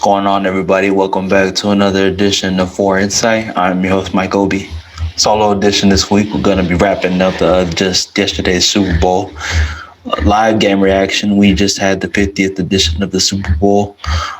going on, everybody? Welcome back to another edition of For Insight. I'm your host, Mike Obi. Solo edition this week. We're going to be wrapping up just yesterday's Super Bowl. Live game reaction. We just had the 50th edition of the Super Bowl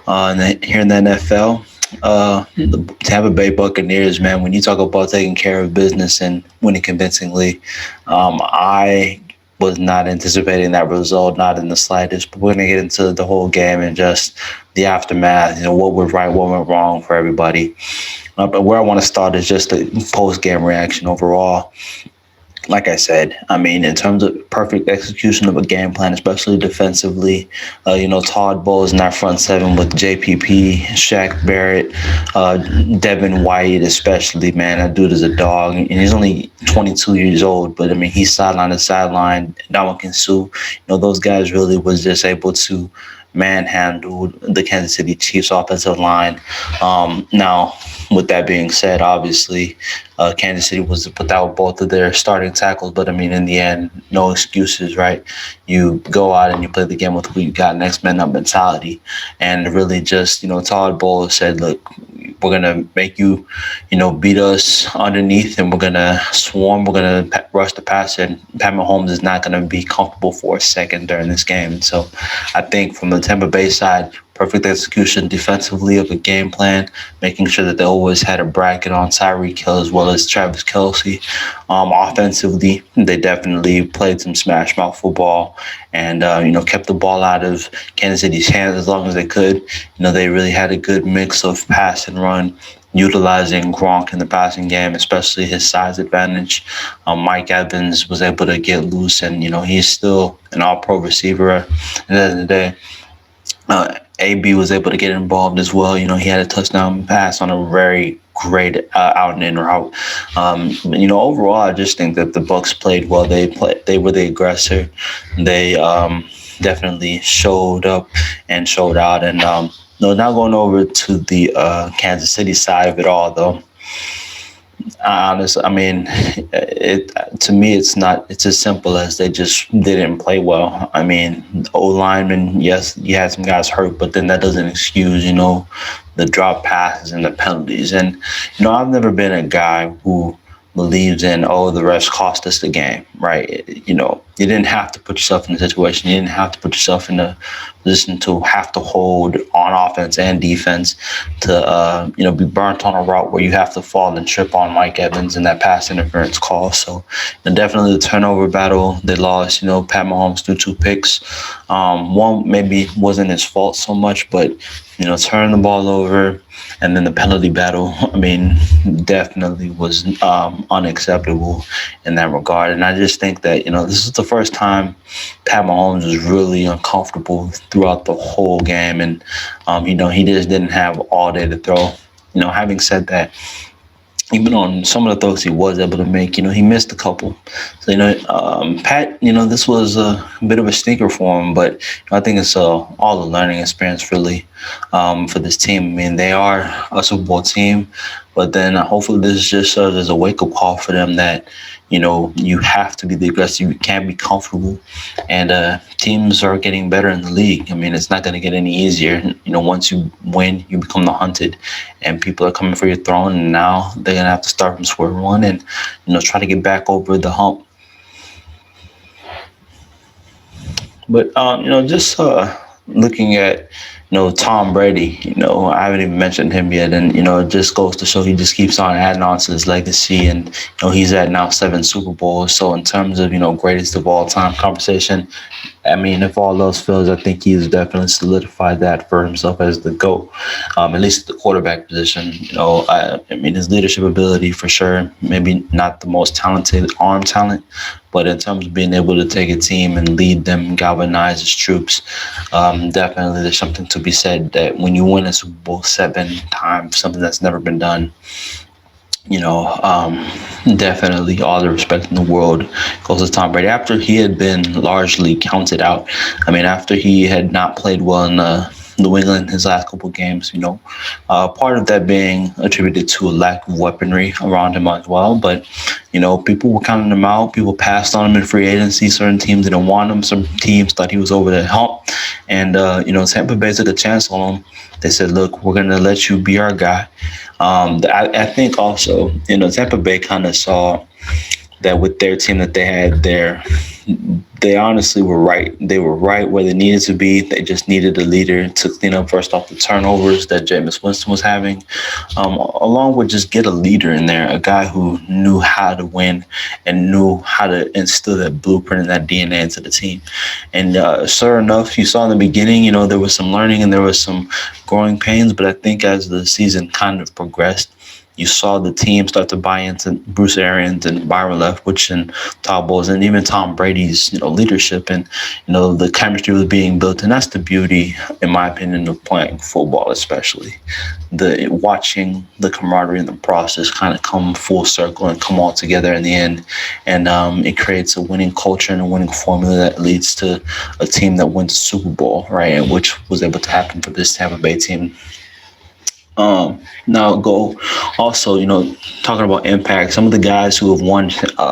here in the NFL. The Tampa Bay Buccaneers, man, when you talk about taking care of business and winning convincingly, I was not anticipating that result, not in the slightest. But we're going to get into the whole game and just the aftermath, what went right, what went wrong for everybody. But where I want to start is just the post-game reaction overall. Like I said, in terms of perfect execution of a game plan, especially defensively, Todd Bowles in that front seven with JPP, Shaq Barrett, Devin White especially, man, that dude is a dog. And he's only 22 years old, but, he's sideline to sideline. Ndamukong Suh, those guys really was just able to manhandled the Kansas City Chiefs offensive line. Now, with that being said, obviously, Kansas City was without both of their starting tackles, but in the end, no excuses, right? You go out and you play the game with who you got, next man up mentality, and really just, Todd Bowles said, look, we're going to make you, beat us underneath, and we're going to swarm. We're going to rush the passer, and Pat Mahomes is not going to be comfortable for a second during this game. And so I think from the Tampa Bay side, perfect execution defensively of a game plan, making sure that they always had a bracket on Tyreek Hill as well as Travis Kelce. Offensively, they definitely played some smash mouth football and, kept the ball out of Kansas City's hands as long as they could. They really had a good mix of pass and run, utilizing Gronk in the passing game, especially his size advantage. Mike Evans was able to get loose, and, he's still an all-pro receiver at the end of the day. AB was able to get involved as well. He had a touchdown pass on a very great out and in route. Overall, I just think that the Bucs played well. They were the aggressor. They definitely showed up and showed out. And now going over to the Kansas City side of it all, though. Honestly, to me, it's as simple as they just didn't play well. O lineman, yes, you had some guys hurt, but then that doesn't excuse, the drop passes and the penalties. And, I've never been a guy who believes in, the refs cost us the game, right? You didn't have to put yourself in a situation. You didn't have to put yourself in a position to have to hold on offense and defense to, be burnt on a route where you have to fall and trip on Mike Evans and that pass interference call. So definitely the turnover battle, they lost. Pat Mahomes threw 2 picks. One maybe wasn't his fault so much, but, turning the ball over. And then the penalty battle, definitely was unacceptable in that regard. And I just think that, this is the first time Pat Mahomes was really uncomfortable throughout the whole game. And, he just didn't have all day to throw. Having said that, even on some of the throws he was able to make, he missed a couple. So, Pat, this was a bit of a stinker for him, but I think it's all a learning experience really for this team. They are a Super Bowl team, but then hopefully this just serves as a wake-up call for them that, you have to be the aggressor. You can't be comfortable. And teams are getting better in the league. It's not going to get any easier. Once you win, you become the hunted, and people are coming for your throne. And now they're going to have to start from square one and, try to get back over the hump. But, just looking at, Tom Brady, I haven't even mentioned him yet. And, it just goes to show he just keeps on adding on to his legacy. And, he's at now 7 Super Bowls. So in terms of, greatest of all time conversation, if all else fails, I think he's definitely solidified that for himself as the GOAT, at least the quarterback position. His leadership ability for sure, maybe not the most talented arm talent, but in terms of being able to take a team and lead them, galvanize his troops, definitely there's something to be said that when you win a Super Bowl 7 times, something that's never been done, definitely all the respect in the world goes to Tom Brady. After he had been largely counted out, after he had not played well in the New England his last couple games. Part of that being attributed to a lack of weaponry around him as well. But people were counting him out. People passed on him in free agency. Certain teams didn't want him. Some teams thought he was over the hump. And Tampa Bay took a chance on him. They said, "Look, we're gonna let you be our guy." I think also, Tampa Bay kind of saw that with their team that they had there, they honestly were right. They were right where they needed to be. They just needed a leader to clean up first off the turnovers that Jameis Winston was having, along with just get a leader in there, a guy who knew how to win and knew how to instill that blueprint and that DNA into the team. And sure enough, you saw in the beginning, there was some learning and there was some growing pains. But I think as the season kind of progressed, you saw the team start to buy into Bruce Arians and Byron Leftwich and Todd Bowles and even Tom Brady's leadership, and the chemistry was being built. And that's the beauty, in my opinion, of playing football, especially the watching the camaraderie in the process kind of come full circle and come all together in the end. And it creates a winning culture and a winning formula that leads to a team that wins the Super Bowl, right? And which was able to happen for this Tampa Bay team. Now go also, talking about impact, some of the guys who have won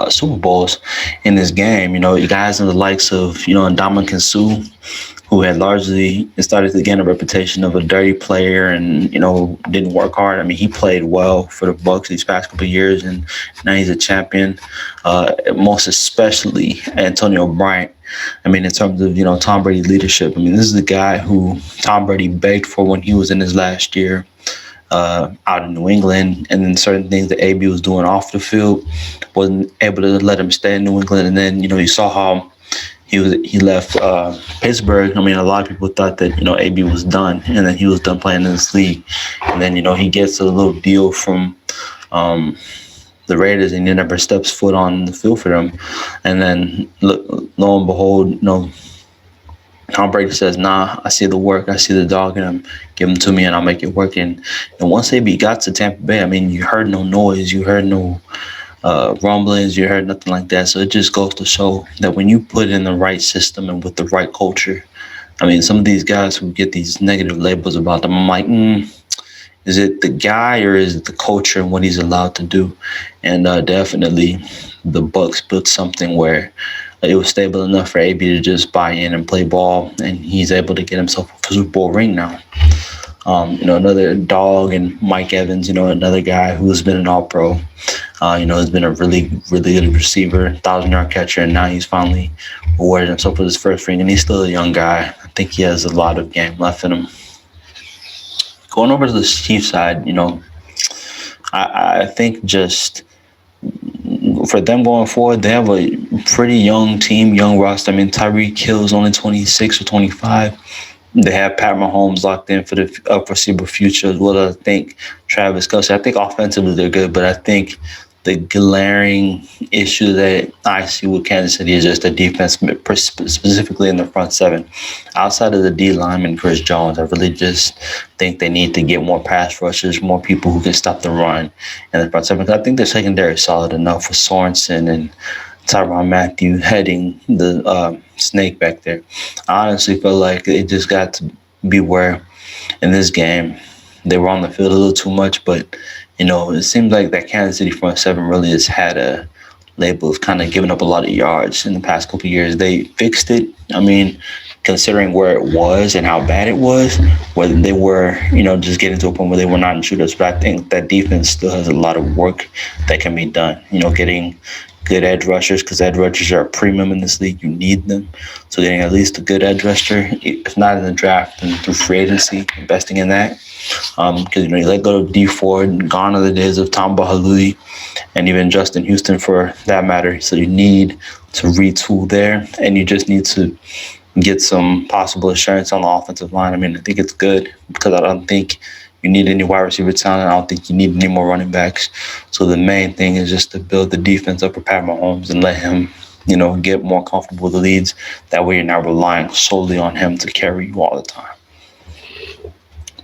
Super Bowls in this game, you guys in the likes of, Ndamukong Suh, who had largely started to gain a reputation of a dirty player and, didn't work hard. I mean, he played well for the Bucs these past couple of years, and now he's a champion. Most especially Antonio Bryant. I mean, in terms of, Tom Brady's leadership, I mean, this is the guy who Tom Brady begged for when he was in his last year out in New England, and then certain things that AB was doing off the field wasn't able to let him stay in New England. And then, you saw how he left Pittsburgh. I mean, a lot of people thought that, AB was done, and then he was done playing in this league. And then, he gets a little deal from the Raiders, and he never steps foot on the field for them. And then, lo and behold, Tom Brady says, "Nah, I see the work, I see the dog in him. Give him to me, and I'll make it work." And once AB got to Tampa Bay, I mean, you heard no noise, you heard no rumblings, you heard nothing like that. So it just goes to show that when you put in the right system and with the right culture, I mean, some of these guys who get these negative labels about them, I'm like, is it the guy or is it the culture and what he's allowed to do? And definitely, the Bucs built something where it was stable enough for AB to just buy in and play ball, and he's able to get himself a Super Bowl ring now. Another dog, and Mike Evans, another guy who's been an All-Pro, has been a really, really good receiver, 1,000-yard catcher, and now he's finally rewarded himself with his first ring, and he's still a young guy. I think he has a lot of game left in him. Going over to the Chiefs side, I think just for them going forward, they have a pretty young team, young roster. I mean, Tyreek Hill's only 26 or 25. They have Pat Mahomes locked in for the foreseeable future as well. I think Travis Kelce. I think offensively they're good, but I think the glaring issue that I see with Kansas City is just the defense, specifically in the front seven. Outside of the D lineman, Chris Jones, I really just think they need to get more pass rushers, more people who can stop the run in the front seven. I think their secondary is solid enough with Sorensen and Tyrann Mathieu heading the snake back there. I honestly feel like it just got to be where in this game they were on the field a little too much, but it seems like that Kansas City front seven really has had a label of kind of giving up a lot of yards in the past couple of years. They fixed it. I mean, considering where it was and how bad it was, whether they were, just getting to a point where they were not in shooters. But I think that defense still has a lot of work that can be done. Getting good edge rushers, because edge rushers are a premium in this league. You need them. So getting at least a good edge rusher, if not in the draft and through free agency, investing in that. Because you let go of D Ford, gone are the days of Tom Bahaluli, and even Justin Houston for that matter. So you need to retool there, and you just need to get some possible assurance on the offensive line. I mean, I think it's good because I don't think you need any wide receiver talent. I don't think you need any more running backs. So the main thing is just to build the defense up for Pat Mahomes and let him, get more comfortable with the leads. That way you're not relying solely on him to carry you all the time.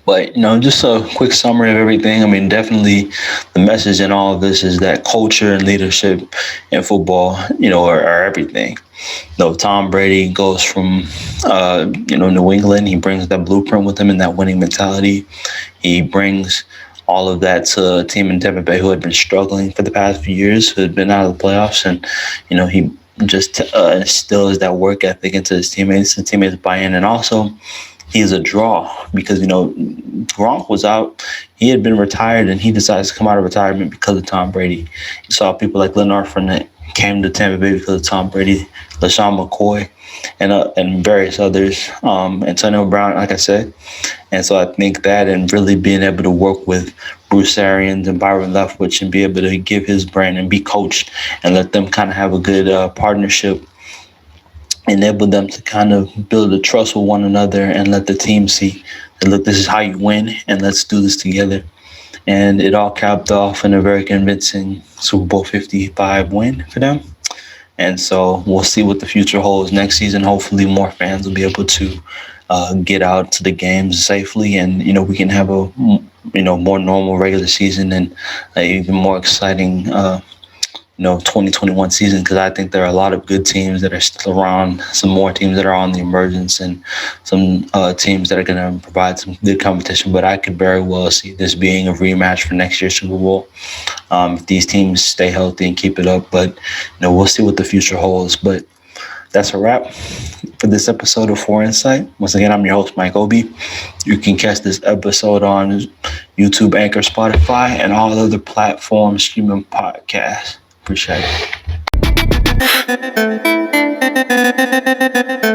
But, just a quick summary of everything. I mean, definitely the message in all of this is that culture and leadership in football, are everything. No, Tom Brady goes from New England. He brings that blueprint with him and that winning mentality. He brings all of that to a team in Tampa Bay who had been struggling for the past few years, who had been out of the playoffs, and he just instills that work ethic into his teammates, and teammates buy in, and also he's a draw because Gronk was out. He had been retired, and he decides to come out of retirement because of Tom Brady. You saw people like Leonard Fournette came to Tampa Bay because of Tom Brady, LaShawn McCoy, and various others. Antonio Brown, like I said. And so I think that, and really being able to work with Bruce Arians and Byron Leftwich and be able to give his brand and be coached and let them kind of have a good partnership, enable them to kind of build a trust with one another and let the team see that, look, this is how you win, and let's do this together. And it all capped off in a very convincing Super Bowl 55 win for them. And so we'll see what the future holds next season. Hopefully more fans will be able to get out to the games safely, and we can have a more normal regular season and even more exciting 2021 season, because I think there are a lot of good teams that are still around, some more teams that are on the emergence, and some teams that are going to provide some good competition. But I could very well see this being a rematch for next year's Super Bowl if these teams stay healthy and keep it up. But we'll see what the future holds. But that's a wrap for this episode of For Insight. Once again, I'm your host, Mike Obi. You can catch this episode on YouTube, Anchor, Spotify, and all other platforms streaming podcasts. Appreciate it.